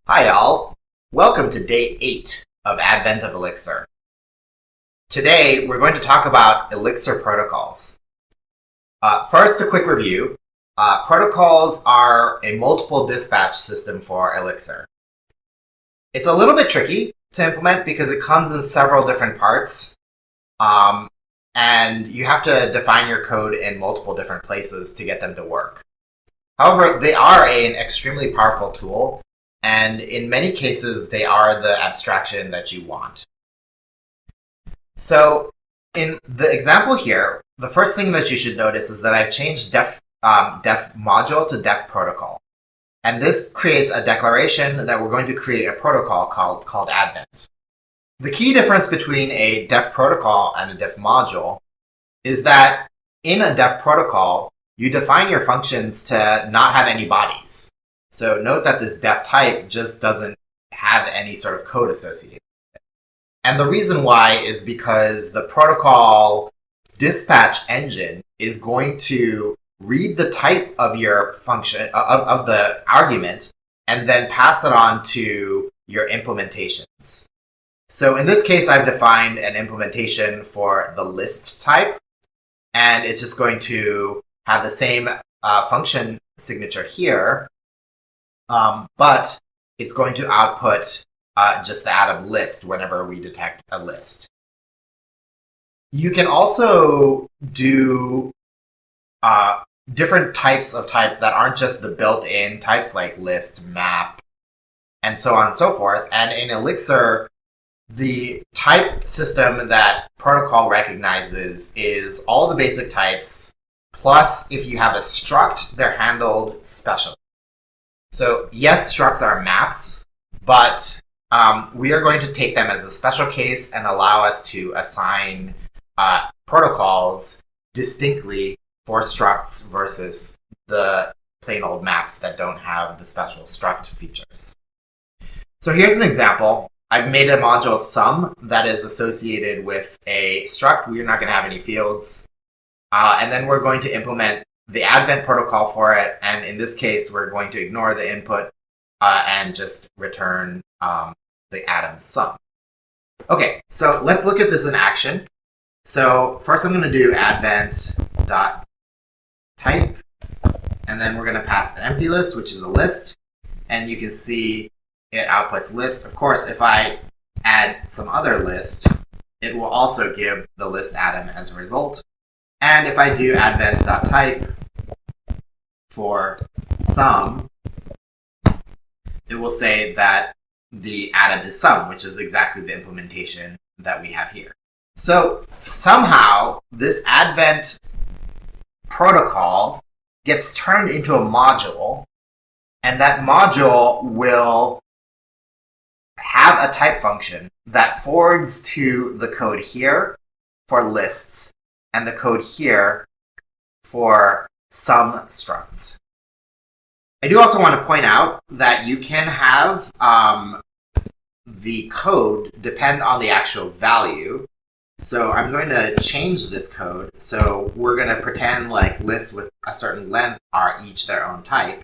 Hi all, welcome to day 8 of Advent of Elixir. Today we're going to talk about Elixir protocols. First, a quick review. Protocols are a multiple dispatch system for Elixir. It's a little bit tricky to implement because it comes in several different parts, and you have to define your code in multiple different places to get them to work. However, they are an extremely powerful tool, and in many cases, they are the abstraction that you want. So in the example here, the first thing that you should notice is that I've changed def module to def protocol. And this creates a declaration that we're going to create a protocol called Advent. The key difference between a def protocol and a def module is that in a def protocol, you define your functions to not have any bodies. So note that this def type just doesn't have any sort of code associated with it. And the reason why is because the protocol dispatch engine is going to read the type of your function, of the argument, and then pass it on to your implementations. So in this case, I've defined an implementation for the list type, and it's just going to have the same function signature here, but it's going to output just the atom list whenever we detect a list. You can also do different types of types that aren't just the built-in types like list, map, and so on and so forth. And in Elixir, the type system that protocol recognizes is all the basic types, plus if you have a struct, they're handled specially. So yes, structs are maps, but we are going to take them as a special case and allow us to assign protocols distinctly for structs versus the plain old maps that don't have the special struct features. So here's an example. I've made a module sum that is associated with a struct. We're not going to have any fields. And then we're going to implement the Advent protocol for it, and in this case, we're going to ignore the input and just return the atom sum. Okay, so let's look at this in action. So first I'm going to do advent.type, and then we're going to pass an empty list, which is a list, and you can see it outputs list. Of course, if I add some other list, it will also give the list atom as a result. And if I do advent.type for sum, it will say that the atom is sum, which is exactly the implementation that we have here. So somehow this Advent protocol gets turned into a module, and that module will have a type function that forwards to the code here for lists and the code here for sum structs. I do also want to point out that you can have the code depend on the actual value. So I'm going to change this code. So we're going to pretend like lists with a certain length are each their own type.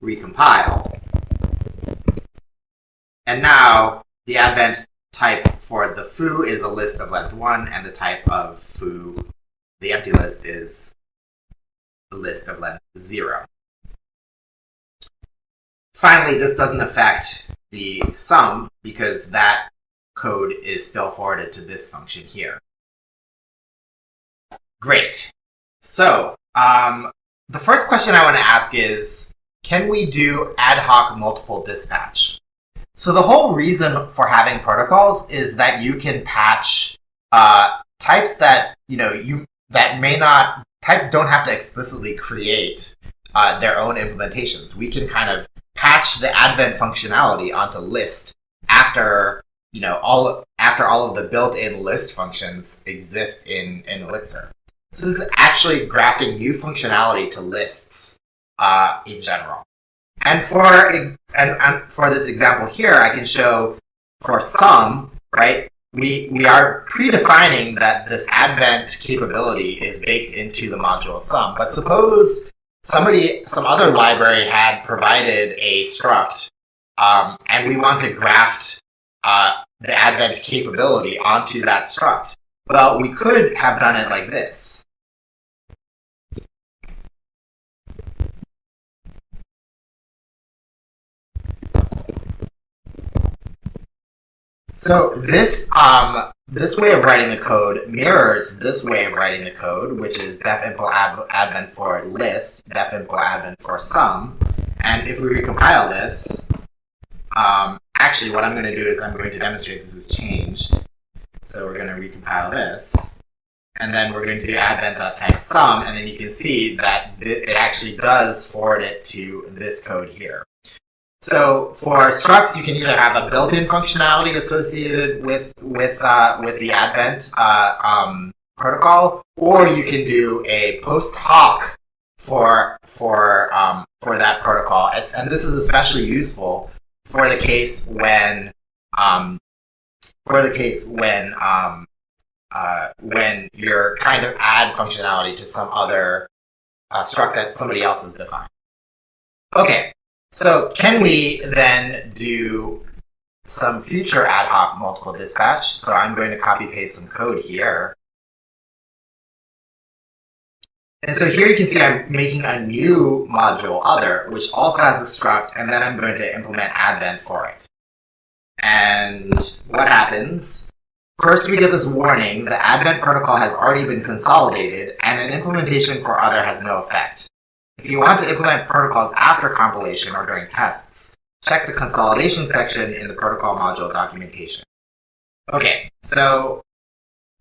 Recompile. And now the Advent type for the foo is a list of length 1, and the type of foo, the empty list, is a list of length 0. Finally, this doesn't affect the sum because that code is still forwarded to this function here. Great. So the first question I want to ask is, can we do ad hoc multiple dispatch? So the whole reason for having protocols is that you can patch types that types don't have to explicitly create their own implementations. We can kind of patch the Advent functionality onto list after all of the built-in list functions exist in Elixir. So this is actually grafting new functionality to lists in general. And for this example here, I can show for sum, right? We are predefining that this Advent capability is baked into the module sum. But suppose some other library had provided a struct, and we want to graft the Advent capability onto that struct. Well, we could have done it like this. So this way of writing the code mirrors this way of writing the code, which is def-impl advent for list, def-impl advent for sum. And if we recompile this, actually what I'm going to do is I'm going to demonstrate this is changed. So we're going to recompile this, and then we're going to do advent.type sum, and then you can see that it actually does forward it to this code here. So for structs, you can either have a built-in functionality associated with the Advent protocol, or you can do a post hoc for that protocol. And this is especially useful for the case when you're trying to add functionality to some other struct that somebody else has defined. Okay. So can we then do some future ad hoc multiple dispatch? So I'm going to copy paste some code here. And so here you can see I'm making a new module other, which also has a struct, and then I'm going to implement advent for it. And what happens? First, we get this warning: the advent protocol has already been consolidated, and an implementation for other has no effect. If you want to implement protocols after compilation or during tests, check the consolidation section in the protocol module documentation. Okay, so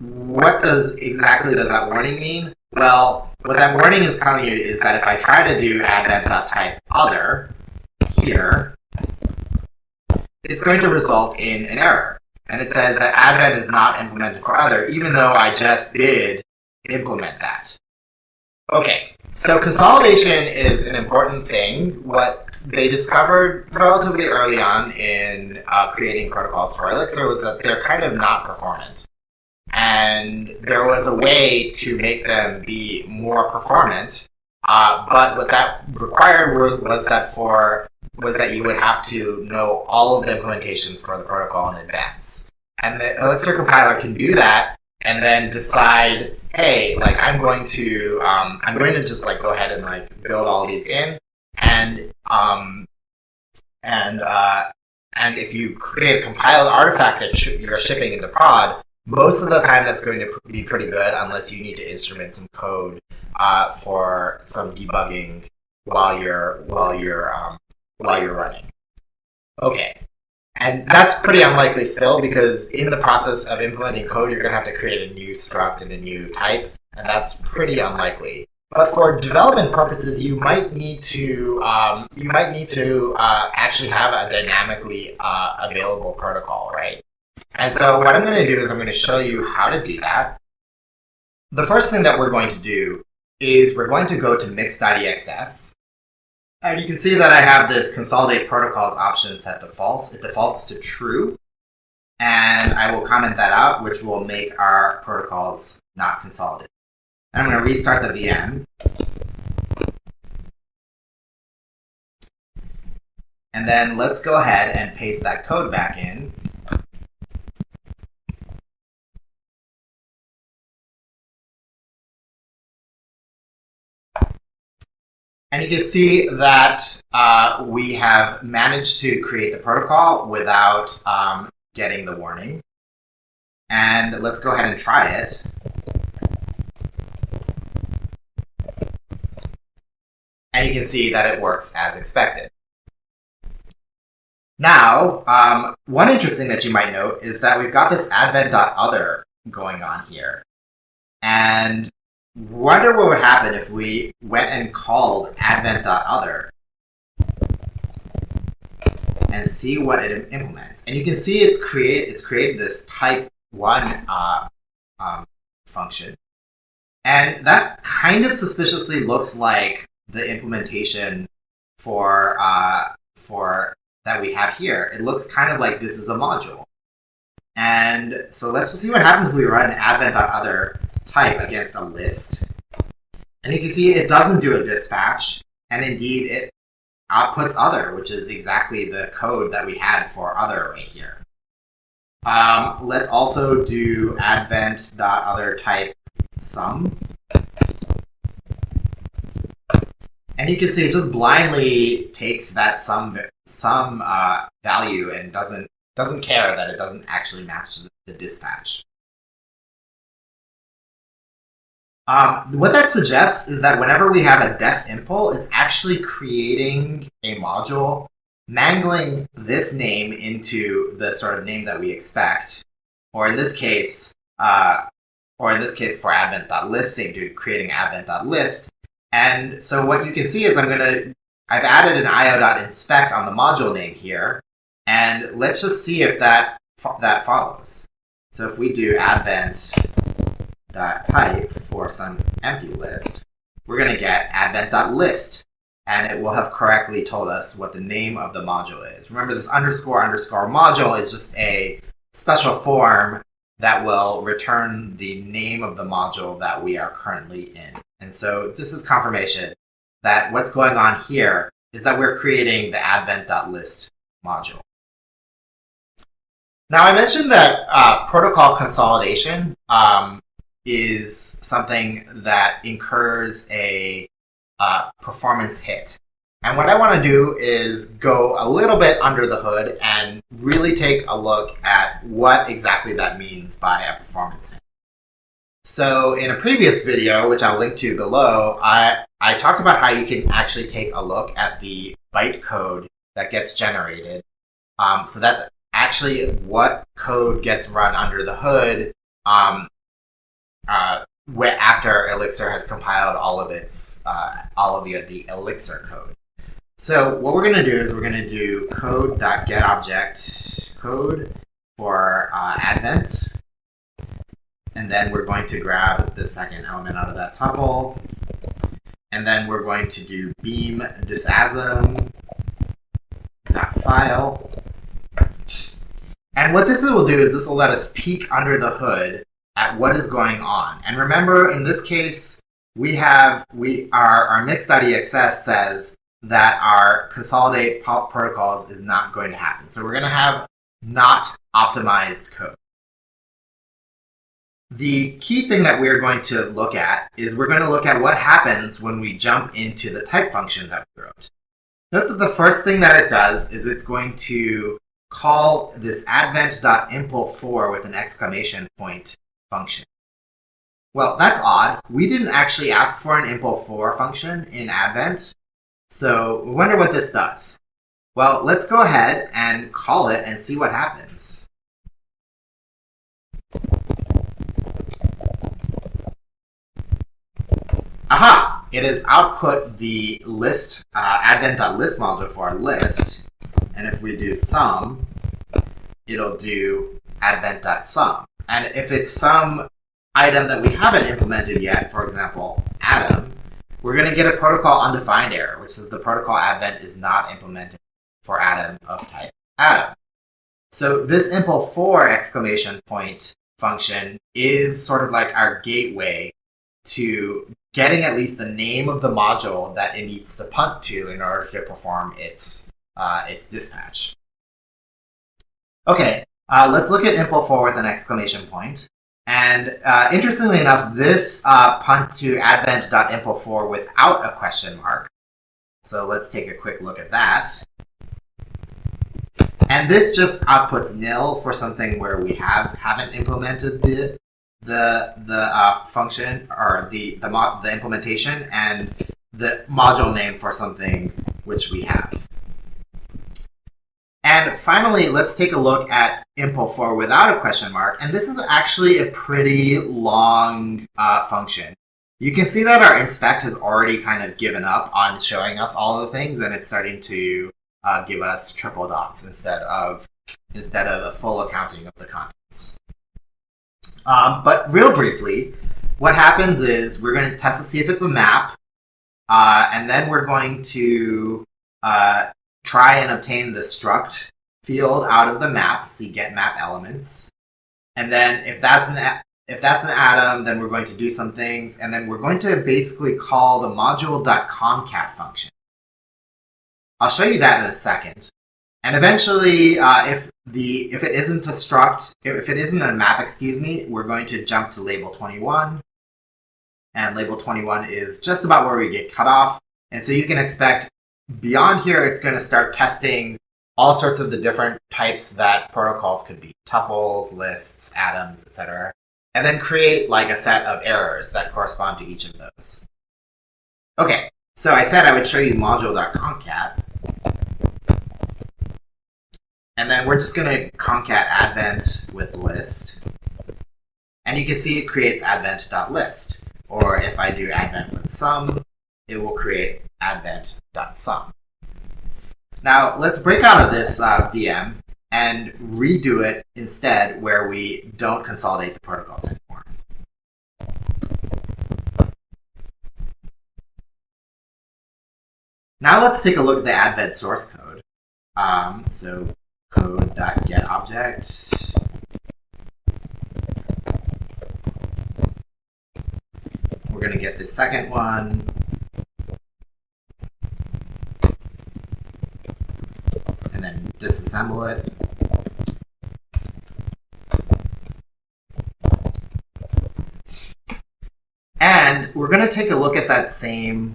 what exactly does that warning mean? Well, what that warning is telling you is that if I try to do advent.type other here, it's going to result in an error. And it says that advent is not implemented for other, even though I just did implement that. Okay. So consolidation is an important thing. What they discovered relatively early on in creating protocols for Elixir was that they're kind of not performant. And there was a way to make them be more performant, but what that required was that you would have to know all of the implementations for the protocol in advance. And the Elixir compiler can do that and then decide, hey, like I'm going to just like go ahead and like build all these in, and if you create a compiled artifact that you're shipping into prod, most of the time that's going to be pretty good, unless you need to instrument some code for some debugging while you're running. Okay. And that's pretty unlikely still, because in the process of implementing code, you're going to have to create a new struct and a new type, and that's pretty unlikely. But for development purposes, you might need to actually have a dynamically available protocol, right? And so what I'm going to do is I'm going to show you how to do that. The first thing that we're going to do is we're going to go to mix.exs. And you can see that I have this consolidate protocols option set to false. It defaults to true. And I will comment that out, which will make our protocols not consolidated. And I'm going to restart the VM. And then let's go ahead and paste that code back in. And you can see that we have managed to create the protocol without getting the warning. And let's go ahead and try it. And you can see that it works as expected. Now, one interesting that you might note is that we've got this advent.other going on here. And wonder what would happen if we went and called advent.other and see what it implements. And you can see it's created this type 1 function. And that kind of suspiciously looks like the implementation for that we have here. It looks kind of like this is a module. And so let's see what happens if we run advent.other type against a list. And you can see it doesn't do a dispatch, and indeed it outputs other, which is exactly the code that we had for other right here. Let's also do advent.otherType sum. And you can see it just blindly takes that sum value and doesn't care that it doesn't actually match the dispatch. What that suggests is that whenever we have a def impl, it's actually creating a module, mangling this name into the sort of name that we expect, or in this case for advent.listing, creating advent.list. And so what you can see is I've added an io.inspect on the module name here, and let's just see if that follows. So if we do advent.type for some empty list, we're going to get advent.list, and it will have correctly told us what the name of the module is. Remember, this underscore module is just a special form that will return the name of the module that we are currently in. And so this is confirmation that what's going on here is that we're creating the advent.list module. Now, I mentioned that protocol consolidation is something that incurs a performance hit. And what I want to do is go a little bit under the hood and really take a look at what exactly that means by a performance hit. So in a previous video, which I'll link to below, I talked about how you can actually take a look at the bytecode that gets generated. So that's actually what code gets run under the hood after Elixir has compiled all of the Elixir code. So what we're going to do is we're going to do code.getObject code for advent. And then we're going to grab the second element out of that tuple. And then we're going to do beam disassembling.file. And what this will do is this will let us peek under the hood at what is going on. And remember, in this case, our mix.exs says that our consolidate protocols is not going to happen. So we're going to have not optimized code. The key thing that we're going to look at is we're going to look at what happens when we jump into the type function that we wrote. Note that the first thing that it does is it's going to call this advent.impl4 with an exclamation point function. Well, that's odd. We didn't actually ask for an impl4 function in Advent, so we wonder what this does. Well, let's go ahead and call it and see what happens. Aha! It has output the list, advent.list module for our list, and if we do sum, it'll do advent.sum. And if it's some item that we haven't implemented yet, for example, atom, we're going to get a protocol undefined error, which says the protocol advent is not implemented for atom of type atom. So this impl4 exclamation point function is sort of like our gateway to getting at least the name of the module that it needs to punt to in order to perform its dispatch. Okay, let's look at impl4 with an exclamation point. And interestingly enough, this punts to advent.impl4 without a question mark. So let's take a quick look at that. And this just outputs nil for something where we haven't implemented the function or the implementation, and the module name for something which we have. And finally, let's take a look at impl4 without a question mark. And this is actually a pretty long function. You can see that our inspect has already kind of given up on showing us all the things, and it's starting to give us triple dots instead of a full accounting of the contents. But real briefly, what happens is we're going to test to see if it's a map, and then we're going to try and obtain the struct field out of the map, so you get map elements. And then if that's If that's an atom, then we're going to do some things, and then we're going to basically call the module.concat function. I'll show you that in a second. And eventually, if it isn't a struct, if it isn't a map, excuse me, we're going to jump to label 21. And label 21 is just about where we get cut off. And so you can expect beyond here, it's going to start testing all sorts of the different types that protocols could be: tuples, lists, atoms, etc. And then create like a set of errors that correspond to each of those. Okay, so I said I would show you module.concat. And then we're just going to concat advent with list. And you can see it creates advent.list. Or if I do advent with sum, it will create advent.sum. Now let's break out of this VM and redo it instead where we don't consolidate the protocols anymore. Now let's take a look at the advent source code. So code.getObject. We're going to get the second one. And then disassemble it. And we're going to take a look at that same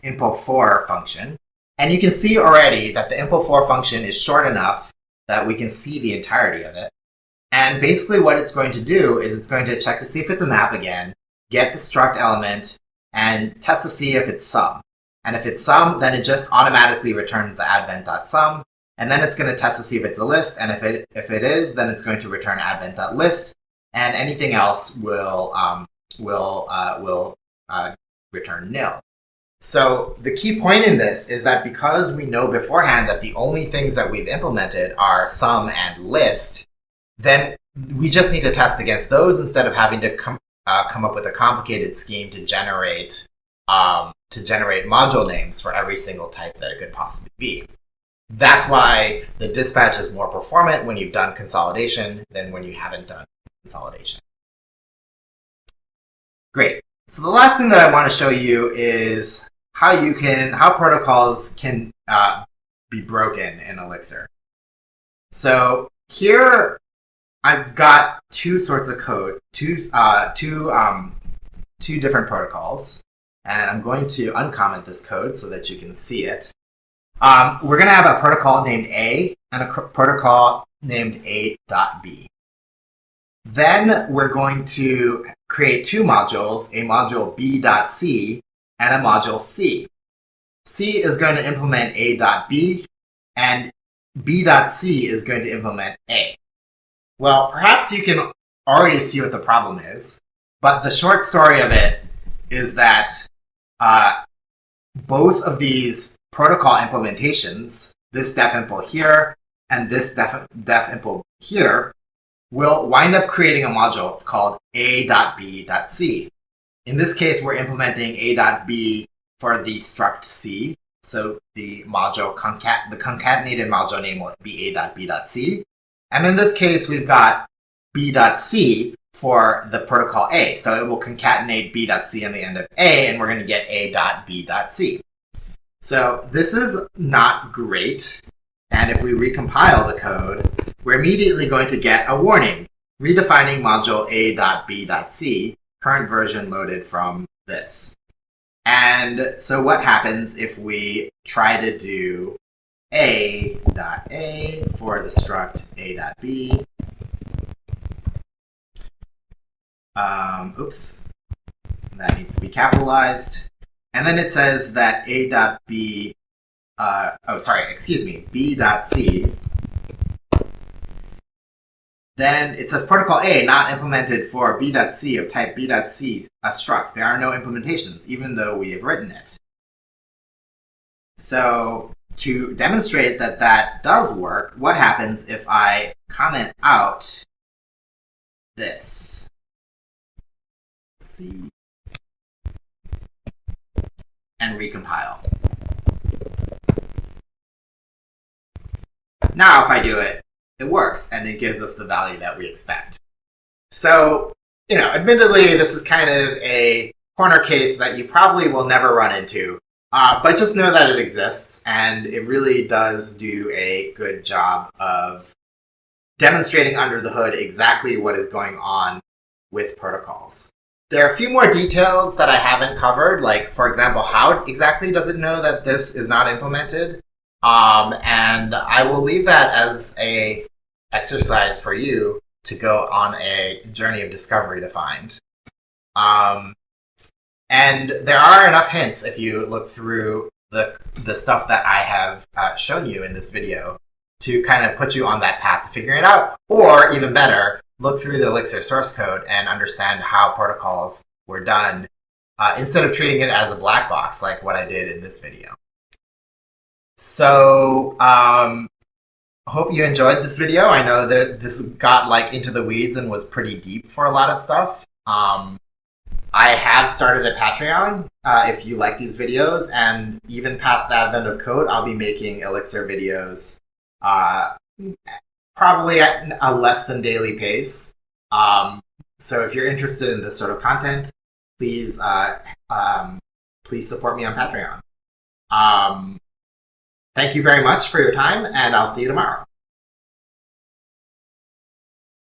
impl4 function. And you can see already that the impl4 function is short enough that we can see the entirety of it. And basically what it's going to do is it's going to check to see if it's a map again, get the struct element, and test to see if it's sum. And if it's sum, then it just automatically returns the advent.sum. And then it's going to test to see if it's a list. And if it is, then it's going to return advent.list. And anything else will return nil. So the key point in this is that because we know beforehand that the only things that we've implemented are sum and list, then we just need to test against those instead of having to come up with a complicated scheme to generate module names for every single type that it could possibly be. That's why the dispatch is more performant when you've done consolidation than when you haven't done consolidation. Great. So the last thing that I want to show you is how protocols can be broken in Elixir. So here I've got two sorts of code, two different protocols, and I'm going to uncomment this code so that you can see it. We're going to have a protocol named A and a protocol named A.B. Then we're going to create two modules, a module B.C and a module C. C is going to implement A.B, and B.C is going to implement A. Well, perhaps you can already see what the problem is, but the short story of it is that both of these protocol implementations, this defimpl here and this defimpl here, will wind up creating a module called A.B.C. In this case, we're implementing A.B for the struct C. So the concatenated module name will be A.B.C. And in this case, we've got B.C for the protocol A. So it will concatenate B.C on the end of A, and we're going to get A.B.C. So this is not great. And if we recompile the code, we're immediately going to get a warning, redefining module A.B.C, current version loaded from this. And so what happens if we try to do A.A for the struct A.B? Oops, that needs to be capitalized. And then it says that A.B, B.C. Then it says protocol A not implemented for B.C of type B.C, a struct. There are no implementations, even though we have written it. So to demonstrate that that does work, what happens if I comment out this? Let's see. And recompile. Now if I do it, it works and it gives us the value that we expect. So, admittedly, this is kind of a corner case that you probably will never run into, but just know that it exists, and it really does do a good job of demonstrating under the hood exactly what is going on with protocols. There are a few more details that I haven't covered, like, for example, how exactly does it know that this is not implemented? And I will leave that as a exercise for you to go on a journey of discovery to find. And there are enough hints if you look through the stuff that I have shown you in this video to kind of put you on that path to figuring it out. Or even better, look through the Elixir source code and understand how protocols were done instead of treating it as a black box like what I did in this video. So, hope you enjoyed this video. I know that this got into the weeds and was pretty deep for a lot of stuff. I have started a Patreon if you like these videos, and even past the advent of code, I'll be making Elixir videos probably at a less than daily pace. So if you're interested in this sort of content, please support me on Patreon. Thank you very much for your time, and I'll see you tomorrow.